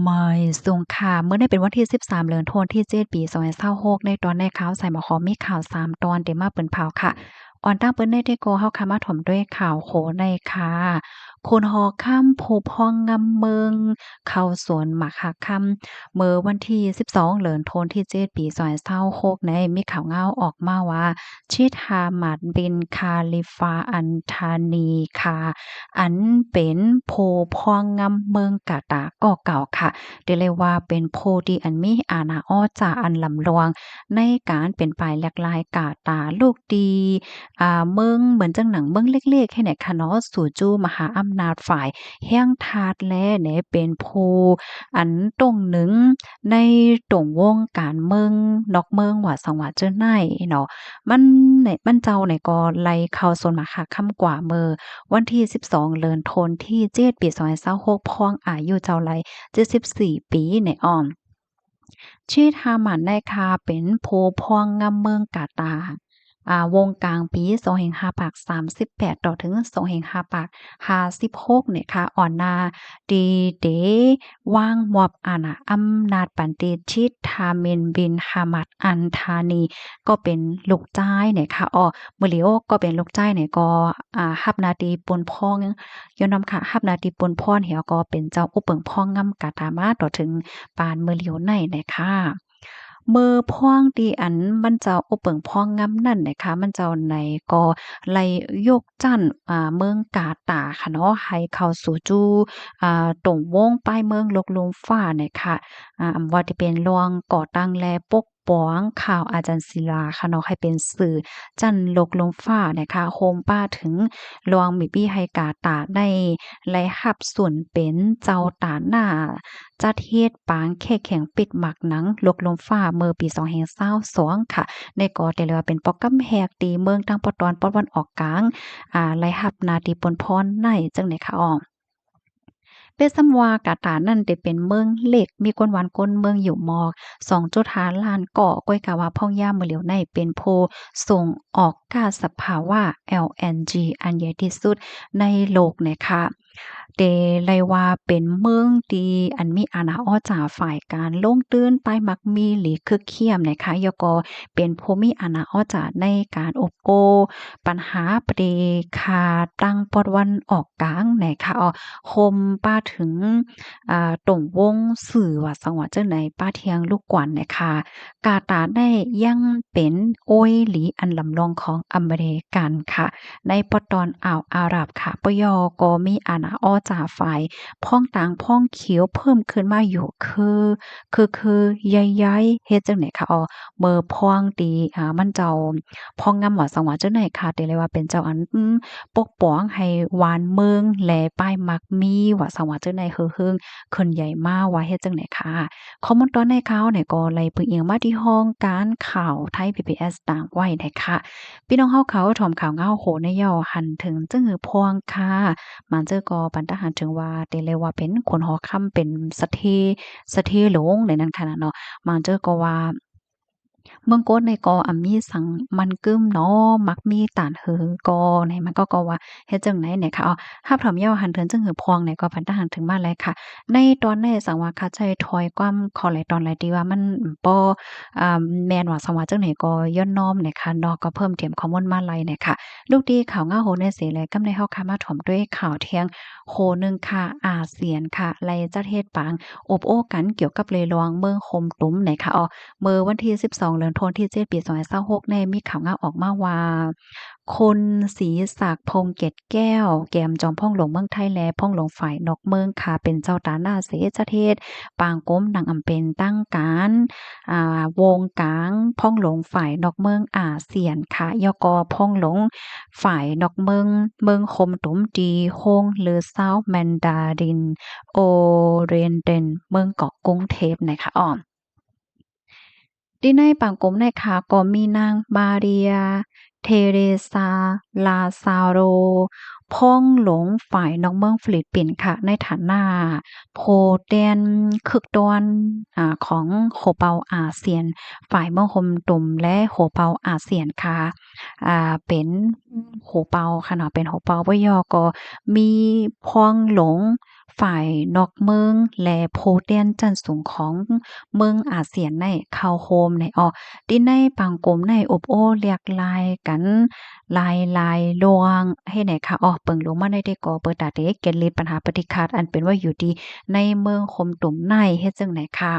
ไม่สูงค่ะเมื่อได้เป็นวันที่13เดือนธันวาคมที่7ปี2026ในตอนในข่าวใส่หมอขอมีข่าว3ตอนเดี๋ยวมาเปิ้นเผาค่ะอ่อนตั้งเปิ้นได้ที่โกเฮาค่ะมาถมด้วยข่าวโขในค่ะคุณหอค่ำผู้พองงำเมืองเข้าสวนหมากหักค่ำเมื่อวันที่12เดือนธันวาคมที่7ปี2026ในมีข่าวเงาออกมาว่าชิดฮามัดบินคาลิฟาอันธานีค่ะอันเป็นผู้พองงำเมืองกาตาร์ก็เก่าค่ะ เรียกเลยว่าเป็นโพธิ์ที่อันมีอาณาอ้อจาอันลำลวงในการเป็นไปหลากหลายกาตาลูกดีเมืองเหมือนจังหนังเมืองเล็กๆให้ไหนคะเนาะสู่จู้มหาอำนาจฝ่ายแห้งทาสแลเนี่ยเป็นผู้อันตรงหนึ่งในตรงวงการเมืองนอกเมืองว่าสังว่าเจ้าไหนเนาะมันมันเจ้าไหนก็ไล่เข้าโซนมาค่ะค่ำกว่าเมื่อวันที่12เดือนธันวาคมที่7ปี2026พองอายุเจ้าไล 74ปีในอ้อมชื่อทาหมันได้ค่ะเป็นโพพองงำเมืองกาตาร์วงกลางปี2538ต่อถึง2556เนี่ยค่ะอ่อนนาดีเดว่างมอบอาณาอำนาจปันติชิดทามินบินฮามัดอันธานีก็เป็นลูกจ้ายเนี่ยค่ะมื้อลีโอก็เป็นลูกจ้ายเนี่ยก็รับหน้าที่ปนพ้องย้อนนำค่ะรับหน้าที่ปนพ้อนเหี่ยวก็เป็นเจ้าอุเปิงพ้องงำกาตามาต่อถึงปานมื้อเหลียวในเนี่ยค่ะ เมื่อพ้องดีอันมันเจ้าโอเปิงพ้องงำนั่นนะคะมันเจ้าในก็ไล่ยกจั้นเมืองกาตาร์ค่ะเนาะให้เข้าสู่จู่ตรงวงป้ายเมืองลกลมฟ้าเนี่ยค่ะอำว่าที่เป็นรวงก่อตั้งและปกป้องข่าวอาจารย์ศิลาค่ะเนาะให้เป็นสื่อจั้นลกลมฟ้านะคะโฮมป้าถึงรวงมีปี้ให้กาตาร์ได้ไล่รับส่วนเป็นเจ้าตาหน้า จัดเฮ็ดปางแค่แข็งปิดหมักหนังลกลมฟ้าเมื่อปี2022ค่ะในก็ได้เรียกว่าเป็นโปรแกรมแหกตีเมืองทางปะตอนปะวันออกกลางไล่รับหน้าที่ปนพรในจังได๋ค่ะอ้อเป็นสำว่ากาตาร์นั่นได้เป็นเมืองเล็กมีคนหวานคนเมืองอยู่หมอก2.5ล้านเกาะก้อยกะว่าพ่องย่ามมื้อเหลียวในเป็นผู้ส่งออกก๊าซสภาวะ LNG อันใหญ่ที่สุดในโลกเนี่ยค่ะ เดเลยว่าเป็นเมืองที่อันมีอาณาอ้อจ๋าฝ่ายการลงตื้นไปมักมีหลีคึกเคียมนะคะยก็เป็นผู้มีอาณาอ้อจ๋าในการอบโอ้ปัญหาประเดคาตั้งปอดวันออกกลางนะคะคมป้าถึงตรงวงสื่อว่าสังว่าจังไหนป้าเทียงลูกกวนนะคะกาตาร์ได้ยังเป็นโอยหลีอันลำลองของอเมริกันค่ะ ในปอตอนอ่าวอาหรับค่ะปยก็มีอาณาอ้อจ่าฝ่ายพ่องต่างพ่องเขียวเพิ่มขึ้นมาอยู่คือย้ายๆเฮ็ดจังไหนคะเมื่อพ่องตีมันเจ้าพ่องงำว่าสังว่าจังไหนค่ะแต่เลยว่าเป็นเจ้าอันปกป้องให้หวานเมืองแลป้ายมักมีว่าสังว่าจังไหนเฮืองขึ้นใหญ่มาว่าเฮ็ดจังไหนค่ะข้อมูลตอนในข่าวเนี่ยก็ไล่เพิ่งอิงมาที่ห้องการข่าวไทย PBS ต่างไว้ได้ค่ะ พี่น้องเฮาเขาถอมข่าวเงาโหในย่อหันถึงจึงหือพวงค่ะมันเจอก็ปันตะหันถึงว่าเตเลยว่าเป็นคนหอค่ำเป็นสะเทหลงในนั้นขนาดเนาะมันเจอก็ว่า เมืองโกดในกอมีสังมันกึ้มเนาะมักมีตานหือกอในมันก็ว่าเฮ็ดจังไหนเนี่ยค่ะหาบถอมยาวหันเถินจึงหือพองเนี่ยก็พันทหารถึงมาแล้วค่ะในตอนในสังว่าคาใจถอยความขอหลายตอนหลายที่ว่ามันบ่แม่นว่าสังว่าจังไหนก็ย้อนน้อมเนี่ยค่ะเนาะก็เพิ่มเติมข้อมูลมาหลายเนี่ยค่ะลูกดีข่าวง่าโหในเสแลกำในเฮาค่ะมาถอมด้วยข่าวเที่ยงโหนึงค่ะอาเซียนค่ะไล่จัดเฮ็ดปางอบโอ้กันเกี่ยวกับเลลวงเมืองคมตุ้มเนี่ยค่ะเมื่อวันที่12เดือนธันวาคมที่7ปี2026ในมีข่าวงาออกมาว่าคนศรีศักดิ์พงษ์เกตแก้วแกมจอมพ่องหลวงเมืองไทยและพ่องหลวงฝ่ายนอกเมืองค่ะเป็นเจ้าตาหน้าเสจะเทศปางก้มนางอำเป็นตั้งการวงกลางพ่องหลวงฝ่ายนอกเมืองอาเซียนค่ะยกพ่องหลวงฝ่ายนอกเมืองคมตุ้มดีโฮงหรือเซาท์แมนดารินโอเรียนเดนเมืองเกาะกรุงเทพนะคะที่ในปังกมในค่ะก็มีนางมาเรียเทเรซาลาซาโรพ่องหลงฝ่ายนอกเมืองฟิลิปปินส์ค่ะในฐานะโพแดนคึกตะวันของโฮเปาอาเซียนฝ่ายเมืองฮมตุ่มและโฮเปาอาเซียนค่ะเป็นโฮเปาค่ะเนาะเป็นโฮเปาบ่ย่อก็มีพ่องหลง ฝ่ายนอกเมืองและโพเตียนจันสูงของเมืองอาเซียนในเข้าโฮมในที่ในปังกลมในอบโอ้เรียกลายกันลายลวงให้ไหนค่ะเปิงลงมาในได้ก่อเปิดตาเด็กเกณฑ์ลิดปัญหาปฏิฆาตอันเป็นว่าอยู่ดีในเมืองคมตุ่มในเฮ็ดจังไหนค่ะ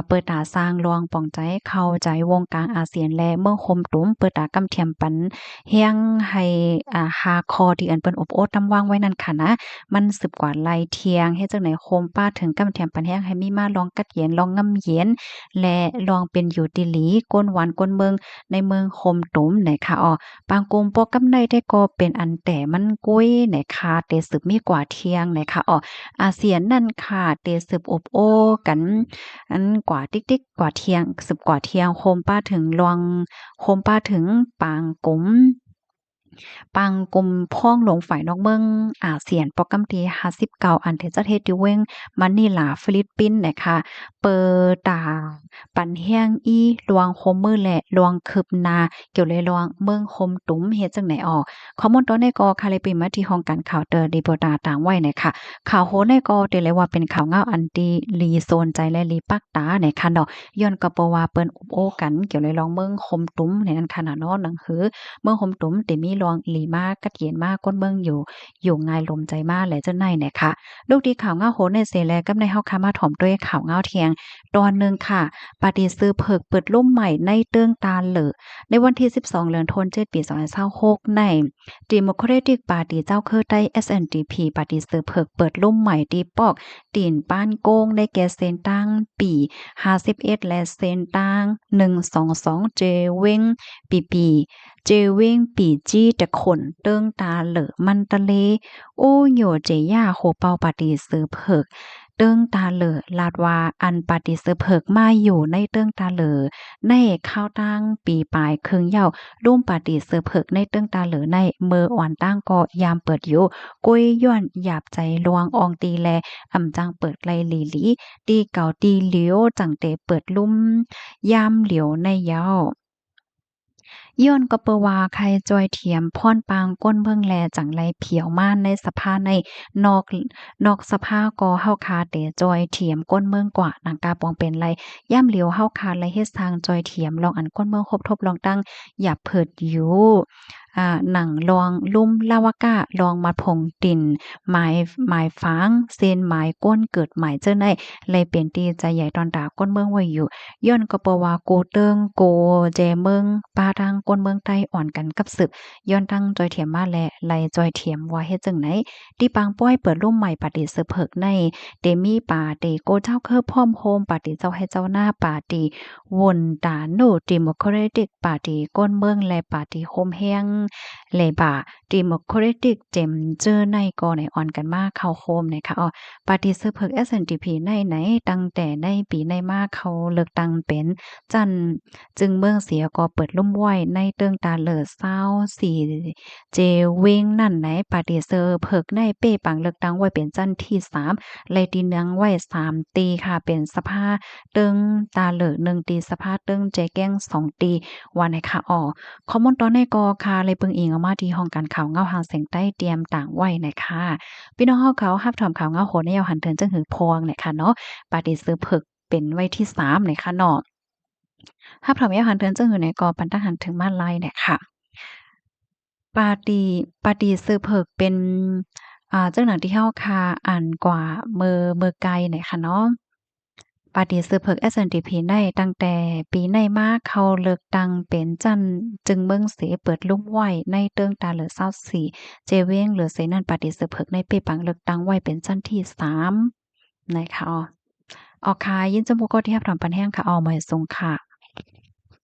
เปิดตาสร้างรวงป่องใจเข้าใจวงการอาเซียนและเมืองคมตุ่มเปิดตากำเทียมปันเฮียงให้ฮาคอที่อันเปิ้นอบโอ้ตำวางไว้นั่นค่ะนะมันสืบกว่าไลเทียงเฮ็ดจังไหนโคมป้าถึงกำเทียมปันแฮงให้มีมาลองกัดเย็นลองงำเย็นและลองเป็นอยู่ติหลีก้นหวานก้นเมืองในเมืองคมตุ่มไหนค่ะปางกุมปอกำในได้ก็เป็นอันแต่มันกุ้ยไหนค่ะเตสืบมีกว่าเที่ยงไหนค่ะอาเซียนนั่นค่ะเตสืบอบโอ้กันอันกว่าติ๊กๆกว่าเที่ยงสืบกว่าเที่ยงโคมป้าถึงลวงโคมป้าถึงปางกุมพ่องหลงฝ่ายนอกเมืองอาเซียนปอกำที่59อันเทจะเฮ็ดอยู่เว้งมะนิลาฟิลิปปินส์นะคะเปิดตาปันแห้งอีลวงโคมมือและลวงคืบหนาเกี่ยวเลยลวงเมืองคมตุ้มเฮ็ดจังไหนข้อมูลตอนในก็ค่ะเลยไปมาที่ห้องการข่าวเตอร์ดีโปตาต่างไว้นะคะข่าวโหในก็เตเลยว่าเป็นข่าวเงาอันดีลีโซนใจและลีปักตาในคันดอกย้อนก็บ่ว่าเปิ้นอบโอ้กันเกี่ยวเลยลองเมืองคมตุ้มในนั้นขนาดเนาะหนังหือเมืองคมตุ้มเตมีลวงอีหลีมากัดเย็นมาก้นเมืองอยู่ง่ายลมใจมาแหละเจ้าในเนี่ยค่ะลูกดีข่าวเงาโหในเสแลกับในเฮาคามาถ่อมด้วยข่าวเงาเทียงตอนนึงค่ะปาฏิซื้อเพิกเปิดล่มใหม่ในเตื้องตาเหลอในวันที่12เดือนธันวาคมปี2026ใน Democratic Party เจ้าคือใต้ SNDP ปาฏิซื้อเพิกเปิดล่มใหม่ที่ปอกตีนป้านโกงในแก่เซนตั้งปี51และเซนตั้ง122เจเว้งปีเจเว้งปีจี้แต่ขนเติ้งตาเหลอมันตะเลโอ้โยเจย่าโคเปาปาฏิซื้อเพิกเติ้งตาเหลอลาดว่าอันปาฏิซื้อเพิกมาอยู่ในเติ้งตาเหลอในข้าวตั้งปีปลายครึ่งเหย้ารุ่มปาฏิซื้อเพิกในเติ้งตาเหลอในเมื่ออ่อนตั้งก็ยามเปิดอยู่ก้อยย้อนหยาบใจลวงอองตีแลอำจังเปิดไลหลีหลีตีเก่าตีเหลียวจังเตเปิดลุ่มยามเหลียวในเหย้าย้อนก็เปว่าใครจอยเทียมพรปางก้นเบิ่งแลจังไรเผียวม่านในสภาในนอกสภาก็เฮาคาแต่จอยเทียมก้นเมืองกว่าหนังกาปองเป็นไรย่ำเหลียวเฮาคาไรเฮ็ดทางจอยเทียมลองอันก้นเมืองครบทบลองตั้งอย่าเพิดอยู่หนังลองลุ่มลาวากะลองมัดพงตินหมายฟางเส้นหมายก้นเกิดหมายเจ้าในเลยเป็นตีใจใหญ่ตอนดาก้นเมืองไว้อยู่ย้อนก็เปว่าโกเติงโกแจเมืองปาทางก้นเมืองใต้อ่อนกันกับศึกย้อนตั้งจอยเทียมมาแลไลจอยเทียมว่าเฮ็ดจังไหนที่ปางป้อยเปิดร่มใหม่ปฏิเสเพิกในเตมีป่าเตโกเจ้าเคอพร้อมโฮมปฏิเจ้าให้เจ้าหน้าป่าตีวนตาโนดิโมคราติกป่าตีก้นเมืองและป่าตีโฮมแห้งเลบาดิโมคราติกเจมเจอในก็ในอ่อนกันมากเข้าโฮมนะคะปฏิเสเพิก SNDP ในไหนตั้งแต่ในปีในมาเขาเลือกตั้งเป็นจันจึงเมืองเสียก็เปิดล่มไว้ในเติงตาเหลือ24เจเวงนั่นไหนปฏิเสธเพิกในเป้ปังเลือกตั้งไว้เป็นจันที่3เลยตีเนืองไว้3ตีค่ะเป็นสภาเติงตาเหลือ1ตีสภาเติงเจแก้ง2ตีวันไหนค่ะข้อมูลตอนในกอค่ะเลยเบิ่งอิงเอามาที่ห้องการข่าวเงาหางเสียงใต้เตรียมต่างไว้นะคะพี่น้องเฮาเขารับถอมข่าวเงาโหในยาวหันเทินจังหือพวงนะคะเนาะปฏิเสธเพิกเป็นไว้ที่3นะคะเนาะรับถอมยาวหันเทินจังหือในกอปันตั้งหันถึงมาลายเนี่ยค่ะปาตีซื้อเพิกเป็นจังหนังที่เฮาค่ะอ่านกว่าเมื่อไกลเนี่ยค่ะเนาะปาฏิซื้อเพิก SNDP ได้ตั้งแต่ปีในมาเขาเลือกตั้งเป็นจันจึงเบิ่งเสเปิดลุ่มไว้ในเติงตาเหลือ24เจเว้งเหลือเสนั่นปาฏิซื้อเพิกในเปปังเลือกตั้งไว้เป็นจันที่3นะคะค่ะยินจมูกก็ที่รับถามปันแห้งค่ะเอามาส่งค่ะ